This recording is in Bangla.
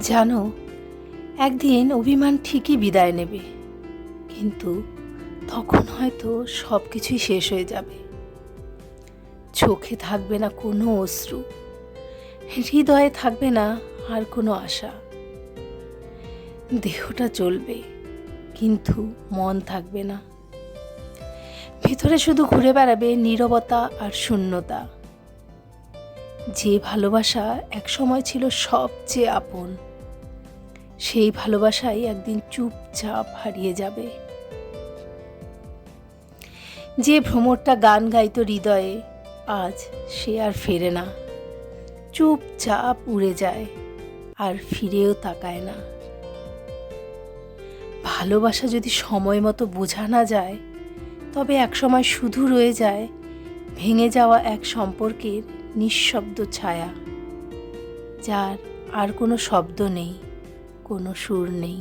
জানো, একদিন অভিমান ঠিকই বিদায় নেবে, কিন্তু তখন হয়তো সব কিছুই শেষ হয়ে যাবে। চোখে থাকবে না কোনো অশ্রু, হৃদয়ে থাকবে না আর কোনো আশা। দেহটা চলবে, কিন্তু মন থাকবে না। ভেতরে শুধু ঘুরে বেড়াবে নীরবতা আর শূন্যতা। যে ভালোবাসা একসময় ছিল সবচেয়ে আপন, সেই ভালোবাসাই একদিন চুপচাপ হারিয়ে যাবে। যে ভ্রমরটা গান গাইতো হৃদয়ে, আজ সে আর ফেরে না। চুপচাপ উড়ে যায়, আর ফিরেও তাকায় না। ভালোবাসা যদি সময় মতো বোঝা না যায়, তবে একসময় শুধু রয়ে যায় ভেঙে যাওয়া এক সম্পর্কের নিঃশব্দ ছায়া, যার আর কোনো শব্দ নেই, কোনো সুর নেই।